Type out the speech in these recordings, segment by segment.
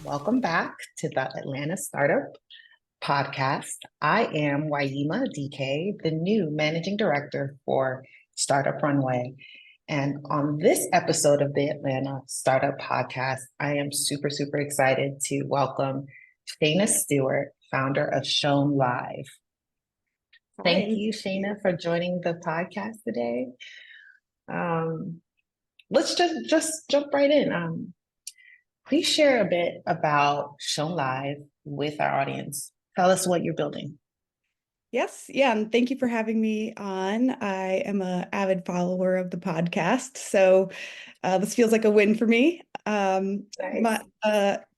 Welcome back to the Atlanta Startup Podcast. I am Waima DK, the new managing director for Startup Runway. And on this episode of the Atlanta Startup Podcast, I am super excited to welcome Shayna Stewart, founder of Shown Live. Thank Hi. you, Shayna, for joining the podcast today. Um, let's just jump right in. Please share a bit about Shown Live with our audience. Tell us what you're building. Yes, yeah, and thank you for having me on. I am an avid follower of the podcast, so this feels like a win for me. Nice.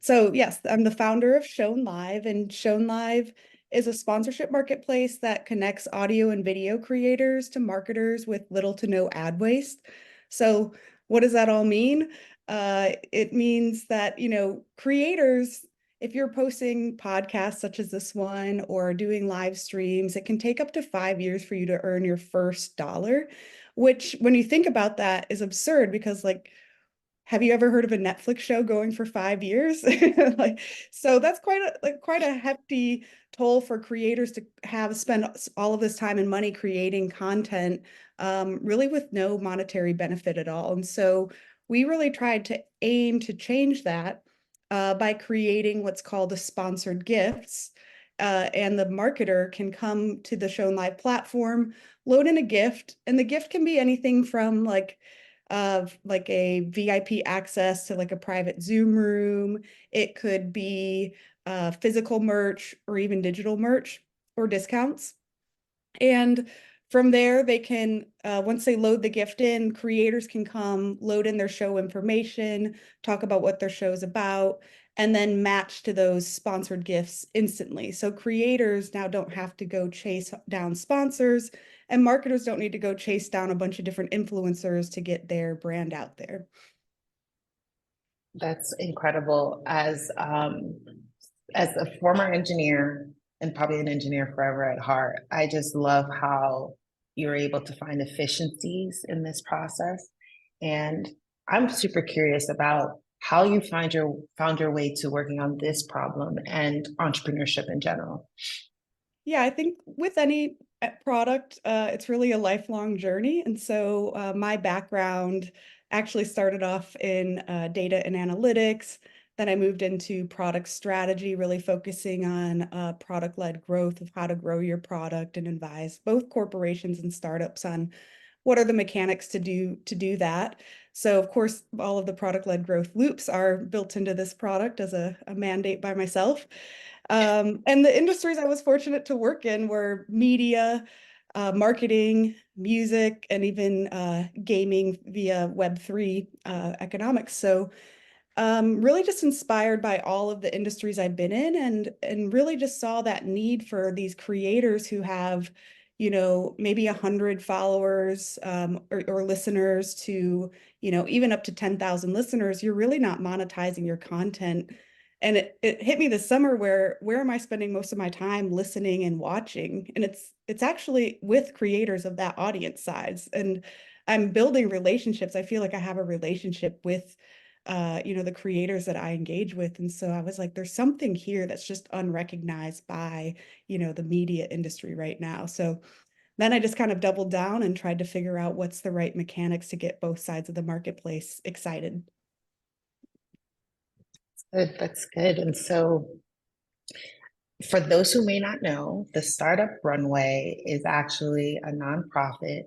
So yes, I'm the founder of Shown Live, and Shown Live is a sponsorship marketplace that connects audio and video creators to marketers with little to no ad waste. So what does that all mean? It means that, creators, if you're posting podcasts such as this one or doing live streams, it can take up to 5 years for you to earn your first dollar, which when you think about that is absurd because have you ever heard of a Netflix show going for 5 years? So that's quite a hefty toll for creators to have spend all of this time and money creating content, really with no monetary benefit at all. And so we really tried to aim to change that by creating what's called a sponsored gifts. And the marketer can come to the Shown Live platform, load in a gift, and the gift can be anything from like a VIP access to like a private Zoom room. It could be physical merch or even digital merch or discounts. And from there, they can, once they load the gift in, creators can come load in their show information, talk about what their show's about, and then match to those sponsored gifts instantly. So creators now don't have to go chase down sponsors, and marketers don't need to go chase down a bunch of different influencers to get their brand out there. That's incredible. As a former engineer and probably an engineer forever at heart, I just love how you're able to find efficiencies in this process. And I'm super curious about how you found your way to working on this problem and entrepreneurship in general. Yeah, I think with any product, it's really a lifelong journey. And so my background actually started off in data and analytics. Then I moved into product strategy, really focusing on product-led growth of how to grow your product and advise both corporations and startups on what are the mechanics to do that. So of course, all of the product-led growth loops are built into this product as a mandate by myself. And the industries I was fortunate to work in were media, marketing, music, and even gaming via Web3 economics. So really just inspired by all of the industries I've been in and really just saw that need for these creators who have, maybe 100 followers or listeners to, even up to 10,000 listeners. You're really not monetizing your content. And it hit me this summer where am I spending most of my time listening and watching? And it's actually with creators of that audience size. And I'm building relationships. I feel like I have a relationship with the creators that I engage with. And so I was like, there's something here that's just unrecognized by, the media industry right now. So then I just kind of doubled down and tried to figure out what's the right mechanics to get both sides of the marketplace excited. Good, that's good. And so, for those who may not know, the Startup Runway is actually a nonprofit,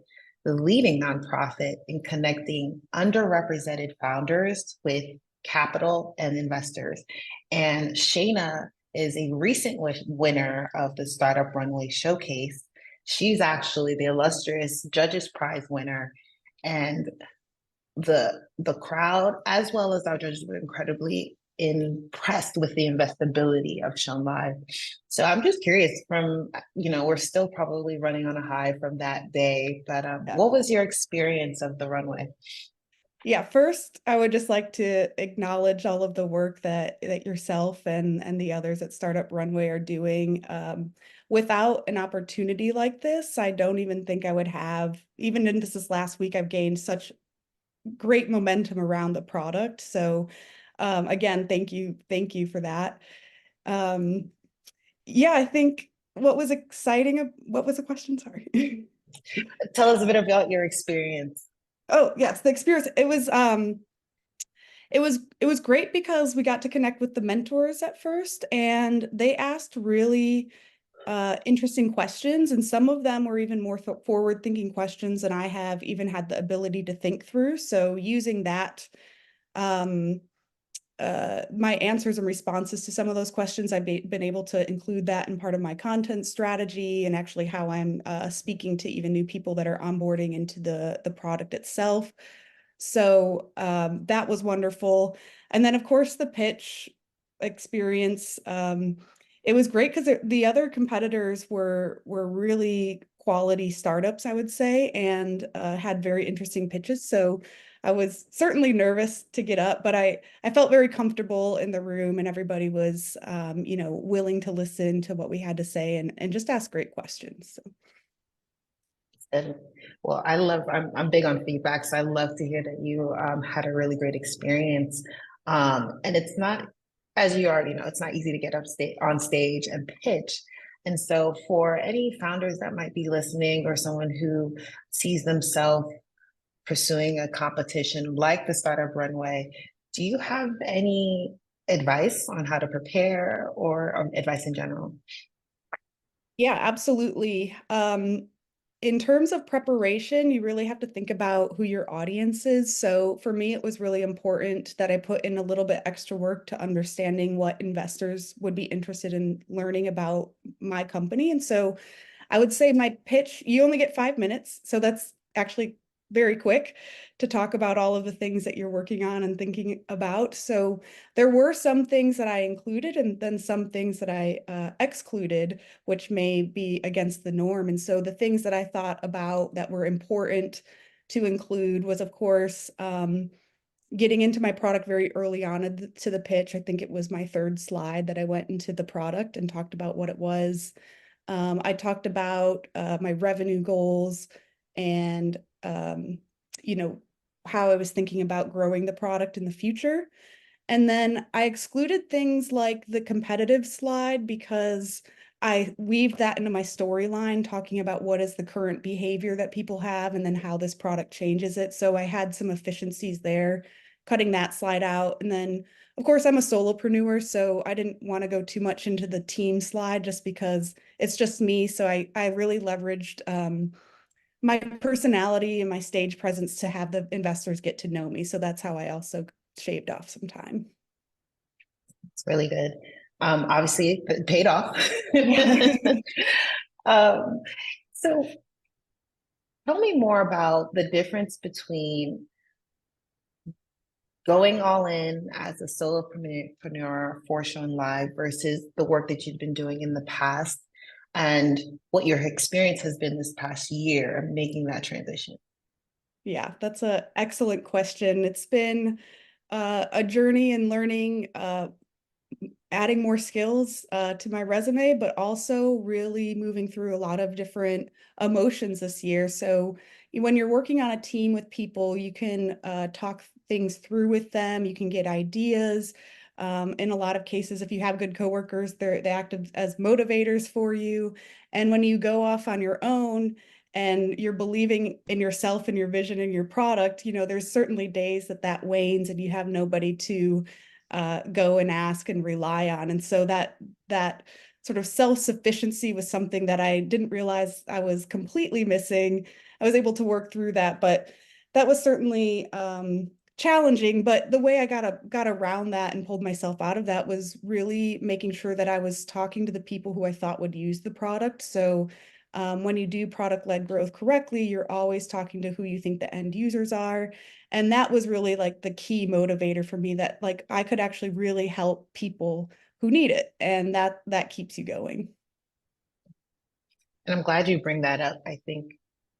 the leading nonprofit in connecting underrepresented founders with capital and investors. And Shayna is a recent winner of the Startup Runway Showcase. She's actually the illustrious Judges Prize winner. And the crowd as well as our judges were incredibly impressed with the investability of Shown Live. So I'm just curious from, we're still probably running on a high from that day, but Yeah. what was your experience of the runway? Yeah, first, I would just like to acknowledge all of the work that yourself and the others at Startup Runway are doing. Without an opportunity like this, I don't even think I would have, even in this last week, I've gained such great momentum around the product. So Again, thank you for that. Um, yeah, I think what was exciting, what was the question? Sorry. Tell us a bit about your experience. Oh, yes, the experience. It was great because we got to connect with the mentors at first, and they asked really interesting questions, and some of them were even more forward-thinking questions than I have even had the ability to think through. So using that, um, my answers and responses to some of those questions, I've been able to include that in part of my content strategy and actually how I'm speaking to even new people that are onboarding into the product itself. So that was wonderful. And then, of course, the pitch experience. It was great because the other competitors were really quality startups, I would say, and had very interesting pitches. So I was certainly nervous to get up, but I felt very comfortable in the room, and everybody was, you know, willing to listen to what we had to say and just ask great questions. So. And well, I'm big on feedback, so I love to hear that you had a really great experience. And it's not, as you already know, it's not easy to get on stage and pitch. And so, for any founders that might be listening or someone who sees themselves pursuing a competition like the Startup Runway, do you have any advice on how to prepare or advice in general? Yeah, absolutely. In terms of preparation, you really have to think about who your audience is. So for me, it was really important that I put in a little bit extra work to understanding what investors would be interested in learning about my company. And so I would say my pitch, you only get 5 minutes. So that's actually very quick to talk about all of the things that you're working on and thinking about. So there were some things that I included and then some things that I excluded, which may be against the norm. And so the things that I thought about that were important to include was, of course, getting into my product very early on to the pitch. I think it was my third slide that I went into the product and talked about what it was. I talked about my revenue goals and, you know, how I was thinking about growing the product in the future. And then I excluded things like the competitive slide because I weaved that into my storyline, talking about what is the current behavior that people have and then how this product changes it. So I had some efficiencies there, cutting that slide out. And then, of course, I'm a solopreneur, so I didn't want to go too much into the team slide just because it's just me. So I really leveraged my personality and my stage presence to have the investors get to know me. So that's how I also shaved off some time. It's really good. Obviously, it paid off. Yeah. Um, so tell me more about the difference between going all in as a solopreneur for Shown Live versus the work that you've been doing in the past and what your experience has been this past year of making that transition. Yeah, that's an excellent question. It's been a journey in learning, adding more skills to my resume, but also really moving through a lot of different emotions this year. So when you're working on a team with people, you can talk things through with them. You can get ideas. In a lot of cases, if you have good coworkers, they act as motivators for you. And when you go off on your own and you're believing in yourself and your vision and your product, you know, there's certainly days that wanes and you have nobody to go and ask and rely on. And so that sort of self-sufficiency was something that I didn't realize I was completely missing. I was able to work through that, but that was certainly challenging. But the way I got around that and pulled myself out of that was really making sure that I was talking to the people who I thought would use the product. So when you do product-led growth correctly, you're always talking to who you think the end users are. And that was really like the key motivator for me, that like I could actually really help people who need it. And that keeps you going. And I'm glad you bring that up. I think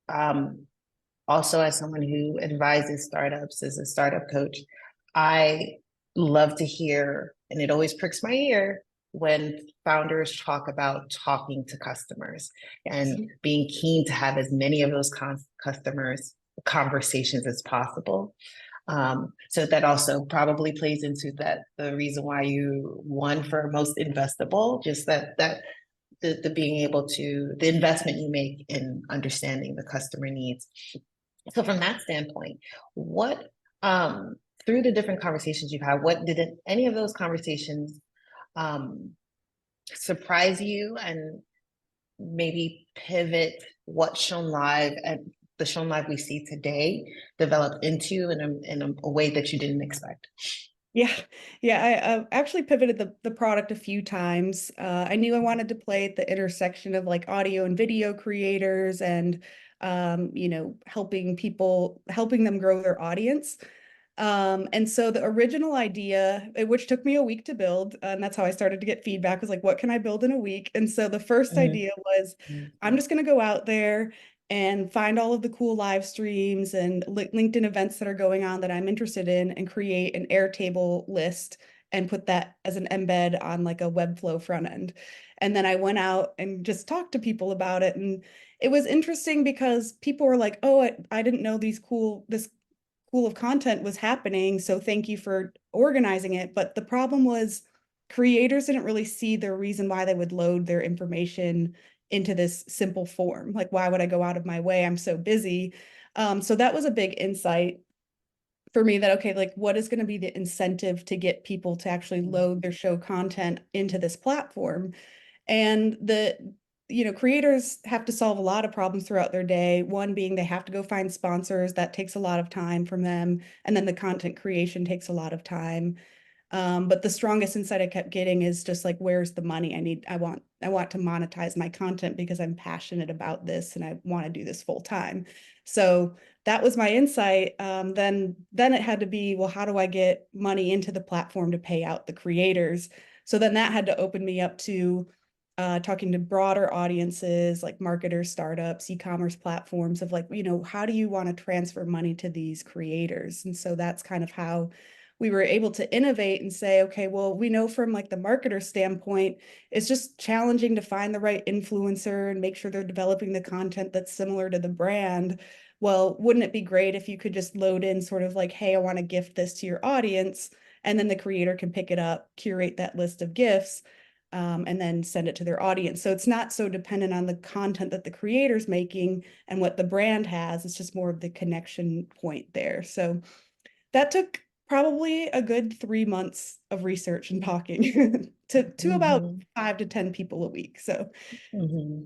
um, also as someone who advises startups as a startup coach, I love to hear, and it always pricks my ear when founders talk about talking to customers Yes. and being keen to have as many of those customers conversations as possible. So that also probably plays into that, the reason why you won for most investable, just the being able to, the investment you make in understanding the customer needs. So from that standpoint, what, through the different conversations you've had, what did any of those conversations um, surprise you and maybe pivot what Shown Live and the Shown Live we see today developed into in a way that you didn't expect? Yeah, yeah. I actually pivoted the product a few times. I knew I wanted to play at the intersection of like audio and video creators and helping them grow their audience. And so the original idea, which took me a week to build, and that's how I started to get feedback, was like, what can I build in a week? And so the first idea was, I'm just going to go out there and find all of the cool live streams and LinkedIn events that are going on that I'm interested in and create an Airtable list and put that as an embed on like a Webflow front end. And then I went out and just talked to people about it. And it was interesting because people were like, oh, I didn't know this pool of content was happening. So thank you for organizing it. But the problem was creators didn't really see the reason why they would load their information into this simple form. Like, why would I go out of my way? I'm so busy. So that was a big insight for me that, okay, like what is going to be the incentive to get people to actually load their show content into this platform? And creators have to solve a lot of problems throughout their day. One being they have to go find sponsors. That takes a lot of time from them. And then the content creation takes a lot of time. But the strongest insight I kept getting is just like, where's the money? I want to monetize my content because I'm passionate about this and I want to do this full time. So that was my insight. Then it had to be, well, how do I get money into the platform to pay out the creators? So then that had to open me up to talking to broader audiences like marketers, startups, e-commerce platforms of like, how do you want to transfer money to these creators? And so that's kind of how we were able to innovate and say, okay, well, we know from like the marketer standpoint, it's just challenging to find the right influencer and make sure they're developing the content that's similar to the brand. Well, wouldn't it be great if you could just load in sort of like, hey, I want to gift this to your audience, and then the creator can pick it up, curate that list of gifts, and then send it to their audience. So it's not so dependent on the content that the creator's making and what the brand has. It's just more of the connection point there. So that took probably a good 3 months of research and talking to about Mm-hmm. 5 to 10 people a week. So Mm-hmm.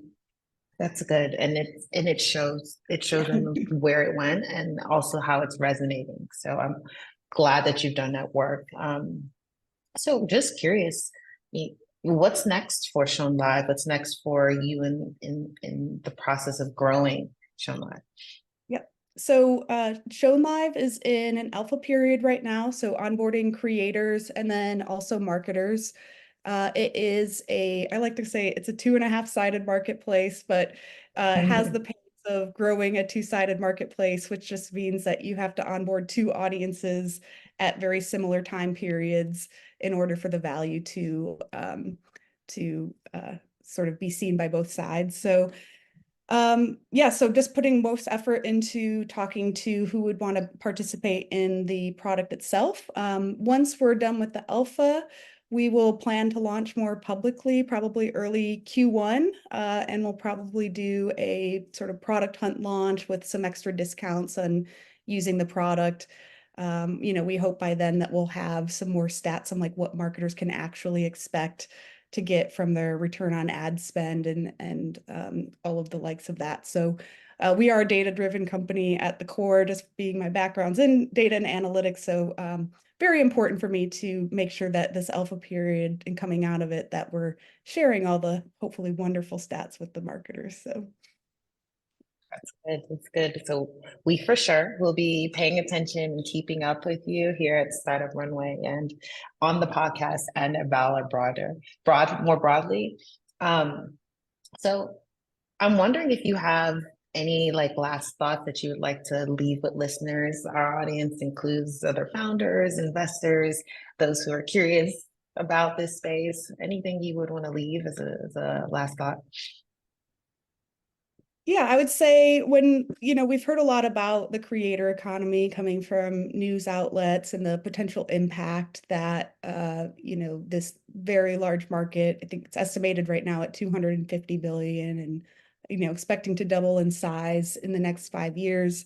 That's good. And it shows in where it went and also how it's resonating. So I'm glad that you've done that work. So just curious, what's next for Shown Live? What's next for you in the process of growing Shown Live? yep. So Shown Live is in an alpha period right now. So onboarding creators and then also marketers. It is I like to say it's a 2.5-sided marketplace, but it has the pace of growing a 2-sided marketplace, which just means that you have to onboard two audiences at very similar time periods in order for the value to sort of be seen by both sides. So yeah, so just putting most effort into talking to who would want to participate in the product itself. Once we're done with the alpha, we will plan to launch more publicly, probably early Q1, and we'll probably do a sort of product hunt launch with some extra discounts on using the product. We hope by then that we'll have some more stats on like what marketers can actually expect to get from their return on ad spend and all of the likes of that. So we are a data-driven company at the core, just being my background's in data and analytics. So very important for me to make sure that this alpha period and coming out of it, that we're sharing all the hopefully wonderful stats with the marketers. So That's good. That's good. So we for sure will be paying attention and keeping up with you here at Startup Runway and on the podcast and at Valor more broadly. Um, so I'm wondering if you have any like last thoughts that you would like to leave with listeners. Our audience includes other founders, investors, those who are curious about this space. Anything you would want to leave as a last thought? Yeah, I would say when, we've heard a lot about the creator economy coming from news outlets and the potential impact that, this very large market, I think it's estimated right now at 250 billion and, expecting to double in size in the next 5 years.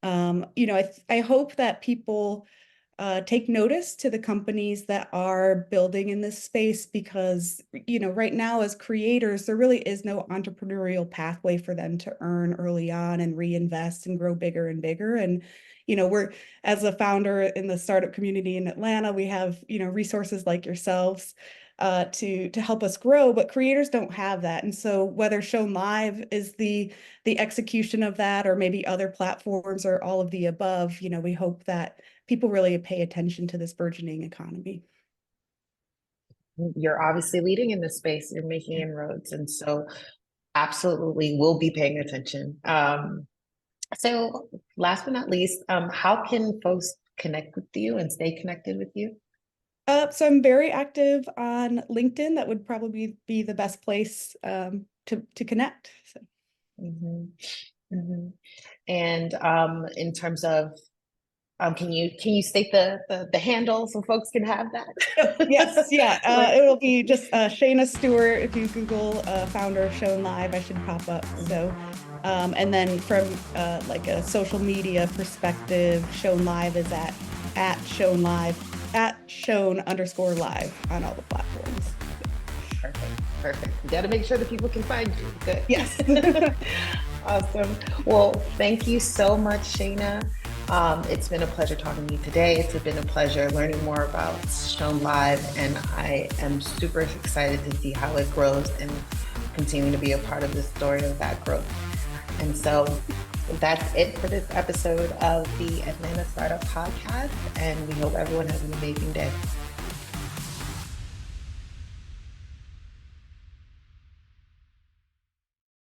I hope that people take notice to the companies that are building in this space because, right now as creators, there really is no entrepreneurial pathway for them to earn early on and reinvest and grow bigger and bigger. And, we're, as a founder in the startup community in Atlanta, we have, resources like yourselves to help us grow, but creators don't have that. And so whether Shown Live is the execution of that, or maybe other platforms or all of the above, we hope that people really pay attention to this burgeoning economy. You're obviously leading in this space, you're making inroads, and so absolutely we'll be paying attention. So last but not least, how can folks connect with you and stay connected with you? So I'm very active on LinkedIn. That would probably be the best place to connect. So. Mhm, mhm. And in terms of, can you state the handle so folks can have Yes, that? yeah. Where- It will be just Shayna Stewart. If you Google founder of Shown Live, I should pop up. So, and then from like a social media perspective, Shown Live is at Shown Live at Shown_live on all the platforms. Perfect, perfect. You got to make sure that people can find you. Good. Yes. Awesome. Well, thank you so much, Shayna. It's been a pleasure talking to you today. It's been a pleasure learning more about Shown Live, and I am super excited to see how it grows and continue to be a part of the story of that growth. And so that's it for this episode of the Atlanta Startup Podcast, and we hope everyone has an amazing day.